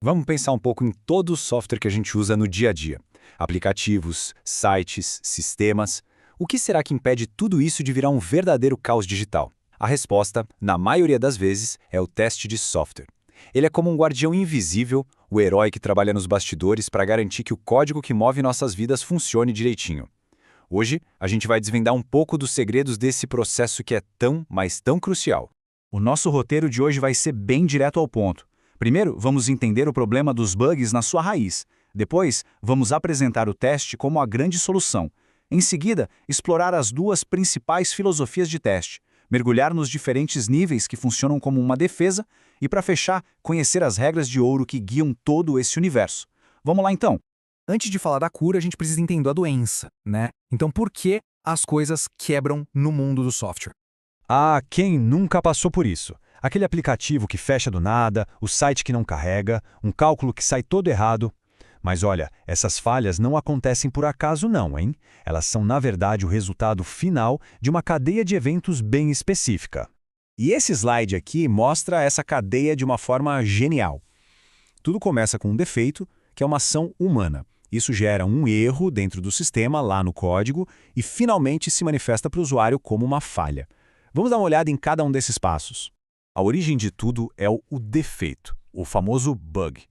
Vamos pensar um pouco em todo o software que a gente usa no dia a dia. Aplicativos, sites, sistemas. O que será que impede tudo isso de virar um verdadeiro caos digital? A resposta, na maioria das vezes, é o teste de software. Ele é como um guardião invisível, o herói que trabalha nos bastidores para garantir que o código que move nossas vidas funcione direitinho. Hoje, a gente vai desvendar um pouco dos segredos desse processo que é tão, mas tão crucial. O nosso roteiro de hoje vai ser bem direto ao ponto. Primeiro, vamos entender o problema dos bugs na sua raiz. Depois, vamos apresentar o teste como a grande solução. Em seguida, explorar as duas principais filosofias de teste, mergulhar nos diferentes níveis que funcionam como uma defesa e, para fechar, conhecer as regras de ouro que guiam todo esse universo. Vamos lá então? Antes de falar da cura, a gente precisa entender a doença, né? Então, por que as coisas quebram no mundo do software? Ah, quem nunca passou por isso? Aquele aplicativo que fecha do nada, o site que não carrega, um cálculo que sai todo errado. Mas olha, essas falhas não acontecem por acaso não, hein? Elas são, na verdade, o resultado final de uma cadeia de eventos bem específica. E esse slide aqui mostra essa cadeia de uma forma genial. Tudo começa com um defeito, que é uma ação humana. Isso gera um erro dentro do sistema, lá no código, e finalmente se manifesta para o usuário como uma falha. Vamos dar uma olhada em cada um desses passos. A origem de tudo é o defeito, o famoso bug.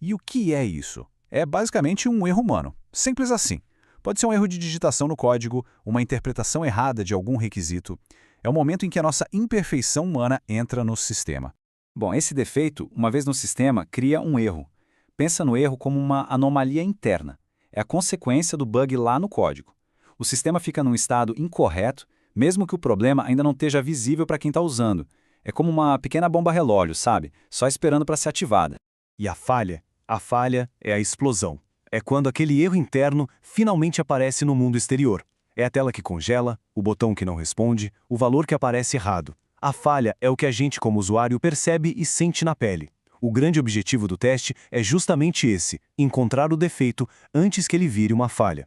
E o que é isso? É basicamente um erro humano. Simples assim. Pode ser um erro de digitação no código, uma interpretação errada de algum requisito. É o momento em que a nossa imperfeição humana entra no sistema. Bom, esse defeito, uma vez no sistema, cria um erro. Pensa no erro como uma anomalia interna. É a consequência do bug lá no código. O sistema fica num estado incorreto, mesmo que o problema ainda não esteja visível para quem está usando. É como uma pequena bomba relógio, sabe? Só esperando para ser ativada. E a falha? A falha é a explosão. É quando aquele erro interno finalmente aparece no mundo exterior. É a tela que congela, o botão que não responde, o valor que aparece errado. A falha é o que a gente, como usuário, percebe e sente na pele. O grande objetivo do teste é justamente esse, encontrar o defeito antes que ele vire uma falha.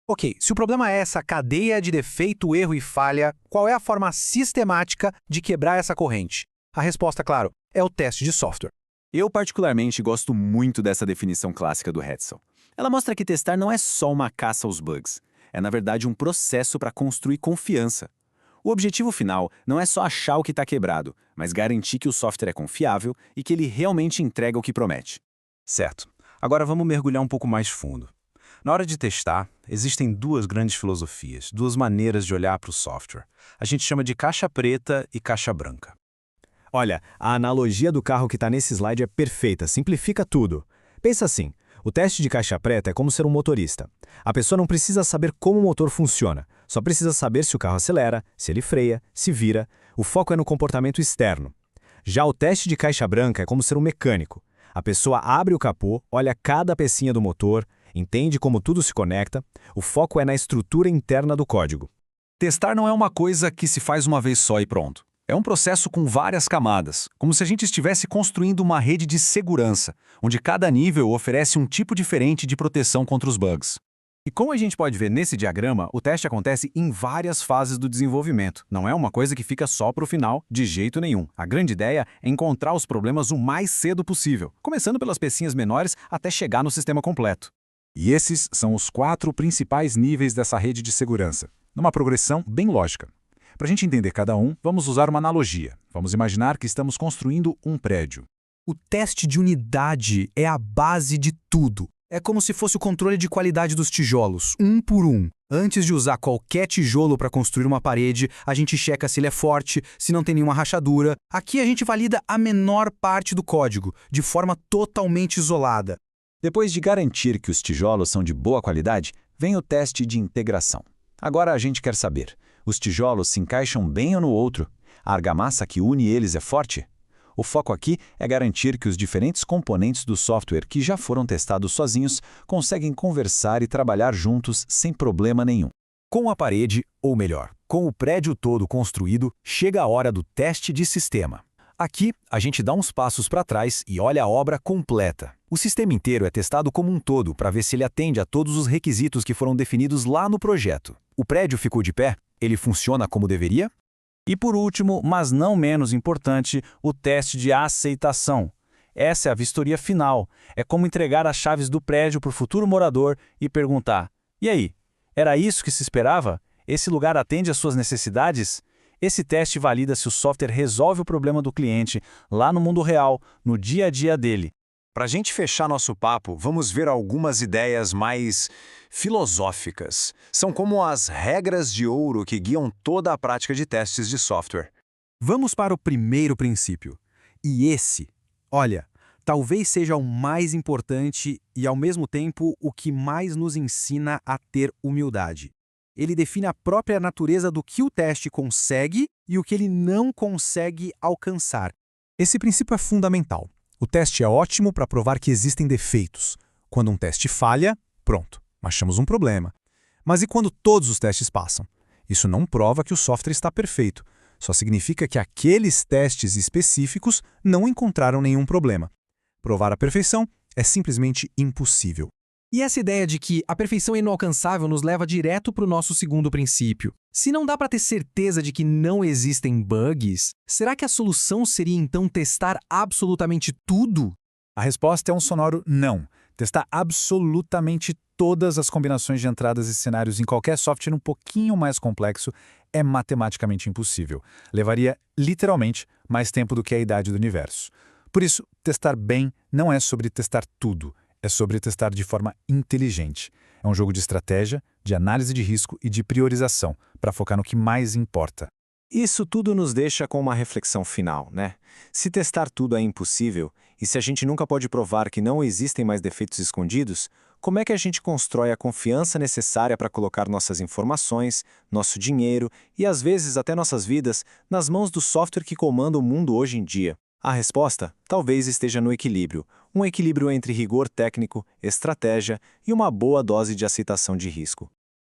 Ok, se o problema é essa cadeia de defeito, erro e falha, qual é a forma sistemática de quebrar essa corrente? A resposta, claro, é o teste de software. Eu particularmente gosto muito dessa definição clássica do Hetzel. Ela mostra que testar não é só uma caça aos bugs. É, na verdade, um processo para construir confiança. O objetivo final não é só achar o que está quebrado, mas garantir que o software é confiável e que ele realmente entrega o que promete. Certo. Agora vamos mergulhar um pouco mais fundo. Na hora de testar, existem duas grandes filosofias, duas maneiras de olhar para o software. A gente chama de caixa preta e caixa branca. Olha, a analogia do carro que está nesse slide é perfeita, simplifica tudo. Pensa assim, o teste de caixa preta é como ser um motorista. A pessoa não precisa saber como o motor funciona, só precisa saber se o carro acelera, se ele freia, se vira. O foco é no comportamento externo. Já o teste de caixa branca é como ser um mecânico. A pessoa abre o capô, olha cada pecinha do motor, entende como tudo se conecta, o foco é na estrutura interna do código. Testar não é uma coisa que se faz uma vez só e pronto. É um processo com várias camadas, como se a gente estivesse construindo uma rede de segurança, onde cada nível oferece um tipo diferente de proteção contra os bugs. E como a gente pode ver nesse diagrama, o teste acontece em várias fases do desenvolvimento. Não é uma coisa que fica só para o final, de jeito nenhum. A grande ideia é encontrar os problemas o mais cedo possível, começando pelas pecinhas menores até chegar no sistema completo. E esses são os 4 principais níveis dessa rede de segurança, numa progressão bem lógica. Para a gente entender cada um, vamos usar uma analogia. Vamos imaginar que estamos construindo um prédio. O teste de unidade é a base de tudo. É como se fosse o controle de qualidade dos tijolos, um por um. Antes de usar qualquer tijolo para construir uma parede, a gente checa se ele é forte, se não tem nenhuma rachadura. Aqui a gente valida a menor parte do código, de forma totalmente isolada. Depois de garantir que os tijolos são de boa qualidade, vem o teste de integração. Agora a gente quer saber, os tijolos se encaixam bem um no outro? A argamassa que une eles é forte? O foco aqui é garantir que os diferentes componentes do software que já foram testados sozinhos conseguem conversar e trabalhar juntos sem problema nenhum. Com a parede, ou melhor, com o prédio todo construído, chega a hora do teste de sistema. Aqui, a gente dá uns passos para trás e olha a obra completa. O sistema inteiro é testado como um todo para ver se ele atende a todos os requisitos que foram definidos lá no projeto. O prédio ficou de pé? Ele funciona como deveria? E por último, mas não menos importante, o teste de aceitação. Essa é a vistoria final. É como entregar as chaves do prédio para o futuro morador e perguntar: e aí, era isso que se esperava? Esse lugar atende às suas necessidades? Esse teste valida se o software resolve o problema do cliente lá no mundo real, no dia a dia dele. Para a gente fechar nosso papo, vamos ver algumas ideias mais filosóficas. São como as regras de ouro que guiam toda a prática de testes de software. Vamos para o primeiro princípio. E esse, olha, talvez seja o mais importante e, ao mesmo tempo, o que mais nos ensina a ter humildade. Ele define a própria natureza do que o teste consegue e o que ele não consegue alcançar. Esse princípio é fundamental. O teste é ótimo para provar que existem defeitos. Quando um teste falha, pronto, achamos um problema. Mas e quando todos os testes passam? Isso não prova que o software está perfeito. Só significa que aqueles testes específicos não encontraram nenhum problema. Provar a perfeição é simplesmente impossível. E essa ideia de que a perfeição é inalcançável nos leva direto para o nosso segundo princípio. Se não dá para ter certeza de que não existem bugs, será que a solução seria então testar absolutamente tudo? A resposta é um sonoro não. Testar absolutamente todas as combinações de entradas e cenários em qualquer software um pouquinho mais complexo é matematicamente impossível. Levaria, literalmente, mais tempo do que a idade do universo. Por isso, testar bem não é sobre testar tudo. É sobre testar de forma inteligente. É um jogo de estratégia, de análise de risco e de priorização, para focar no que mais importa. Isso tudo nos deixa com uma reflexão final, né? Se testar tudo é impossível, e se a gente nunca pode provar que não existem mais defeitos escondidos, como é que a gente constrói a confiança necessária para colocar nossas informações, nosso dinheiro e às vezes até nossas vidas nas mãos do software que comanda o mundo hoje em dia? A resposta talvez esteja no equilíbrio, um equilíbrio entre rigor técnico, estratégia e uma boa dose de aceitação de risco.